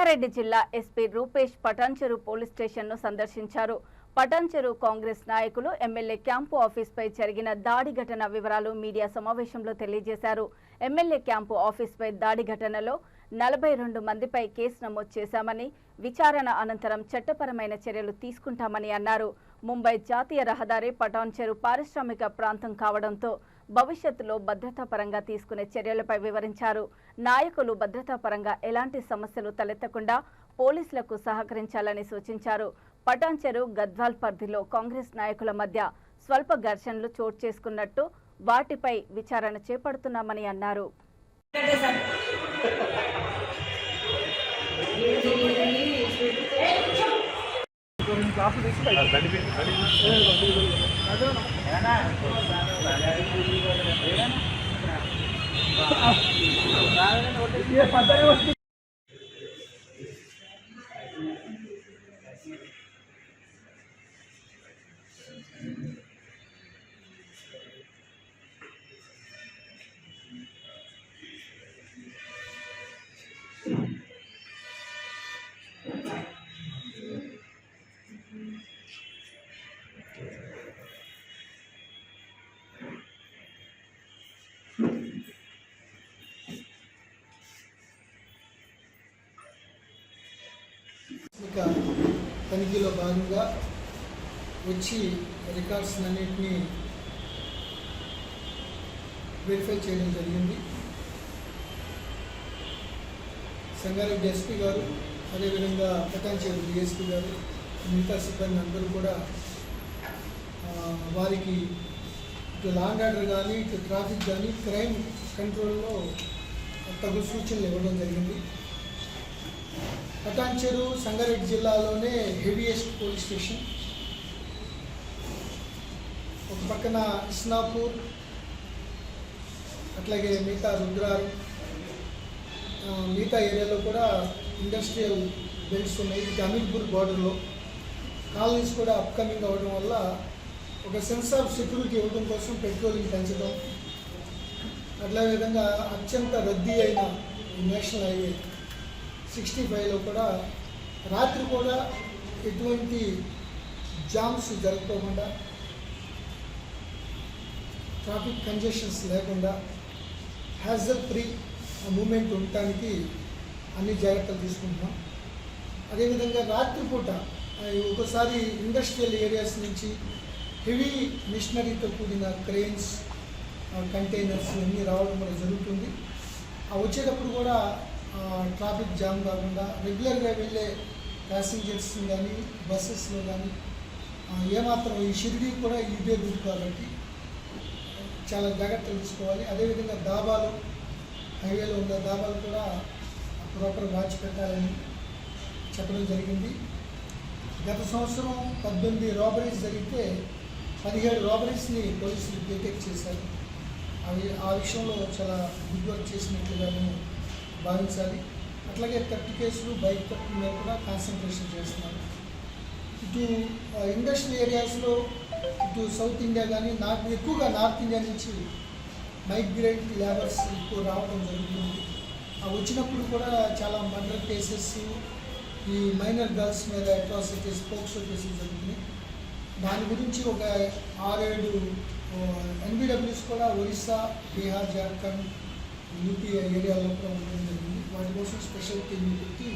సంగారెడ్డి జిల్లా SP Rupesh Patancheru police స్టేషన్ను సందర్శించారు. పటాన్చెరు కాంగ్రెస్ నాయకులు ఎమ్మెల్యే క్యాంపు ఆఫీస్పై జరిగిన దాడి ఘటన వివరాలు మీడియా సమావేశంలో తెలియజేశారు. ఎమ్మెల్యే క్యాంపు ఆఫీస్పై దాడి ఘటనలో 42 మందిపై కేసు నమోదు చేశామని, విచారణ అనంతరం చట్టపరమైన చర్యలు తీసుకుంటామని అన్నారు. ముంబై జాతీయ రహదారి పటాన్చెరు పారిశ్రామిక ప్రాంతం కావడంతో భవిష్యత్తులో భద్రతా పరంగా తీసుకునే చర్యలపై వివరించారు. నాయకులు భద్రతా పరంగా ఎలాంటి సమస్యలు తలెత్తకుండా పోలీసులకు సహకరించాలని సూచించారు. పటాన్చెరు గద్వాల్ పరిధిలో కాంగ్రెస్ నాయకుల మధ్య స్వల్ప ఘర్షణలు చోటు చేసుకున్నట్టు, వాటిపై విచారణ చేపడుతున్నామని అన్నారు. తనిఖీలో భాగంగా వచ్చి రికార్డ్స్ అన్నింటినీ వెరిఫై చేయడం జరిగింది. సంగారెడ్డి ఎస్పీ గారు, అదేవిధంగా పటాన్చెరు డిఎస్పీ గారు, మిగతా సిబ్బంది అందరూ కూడా వారికి ఇటు లా అండ్ ఆర్డర్ కానీ, ఇటు ట్రాఫిక్ కానీ, క్రైమ్ కంట్రోల్లో తగు సూచనలు ఇవ్వడం జరిగింది. పటాన్చెరు సంగారెడ్డి జిల్లాలోనే హెవీయెస్ట్ పోలీస్ స్టేషన్. ఒక పక్కన ఇస్నాపూర్, అట్లాగే మిగతా రుద్రారం, మిగతా ఏరియాలో కూడా ఇండస్ట్రియల్ బెల్ట్స్ ఉన్నాయి. ఇది అమీర్పూర్ బార్డర్లో కాలనీస్ కూడా అప్కమింగ్ అవ్వడం వల్ల ఒక సెన్స్ ఆఫ్ సెక్యూరిటీ ఇవ్వడం కోసం పెట్రోలింగ్ పెంచడం, అట్లా విధంగా అత్యంత రద్దీ అయిన నేషనల్ హైవే 65లో కూడా రాత్రి కూడా ఎటువంటి జామ్స్ జరగకుండా, ట్రాఫిక్ కంజెషన్స్ లేకుండా హ్యాజల్ ఫ్రీ మూమెంట్ ఉండటానికి అన్ని జాగ్రత్తలు తీసుకుంటున్నాం. అదేవిధంగా రాత్రిపూట ఒకసారి ఇండస్ట్రియల్ ఏరియాస్ నుంచి హెవీ మిషనరీతో కూడిన క్రెయిన్స్, కంటైనర్స్ అన్నీ రావడం కూడా జరుగుతుంది. వచ్చేటప్పుడు కూడా ట్రాఫిక్ జామ్ కాకుండా రెగ్యులర్గా వెళ్ళే ప్యాసింజర్స్ కానీ బస్సెస్లో కానీ ఏమాత్రం ఈ షిరిడీ కూడా ఇదే రూట్ కాబట్టి చాలా జాగ్రత్తలు తీసుకోవాలి. అదేవిధంగా దాబాలు, హైవేలో ఉన్న దాబాలు కూడా ప్రాపర్ వాచ్ పెట్టాలని చెప్పడం జరిగింది. గత సంవత్సరం 18 రాబరీస్ జరిగితే 17 రాబరీస్ని పోలీసులు డిటెక్ట్ చేశారు. ఆ విషయంలో చాలా గుడ్ వర్క్ చేసినట్టుగా భావించాలి. అట్లాగే 30 కేసులు బైక్ థెఫ్ట్ మీద కూడా కాన్సన్ట్రేషన్ చేస్తున్నారు. ఇటు ఇండస్ట్రియల్ ఏరియాస్లో ఇటు సౌత్ ఇండియా కానీ ఎక్కువగా నార్త్ ఇండియా నుంచి మైగ్రెంట్ లేబర్స్ ఎక్కువ రావడం జరుగుతుంది. వచ్చినప్పుడు కూడా చాలా మర్డర్ కేసెస్, ఈ మైనర్ గర్ల్స్ మీద అట్రాసిటీస్, పోక్సో కేసులు జరుగుతున్నాయి. దాని గురించి ఒక 6-7 ఎన్బిడబ్ల్యూస్ కూడా ఒరిస్సా, బీహార్, జార్ఖండ్, యూపీ ఏరియాలో కూడా ఉండడం జరిగింది. వాటి కోసం స్పెషల్ టీమ్ పెట్టి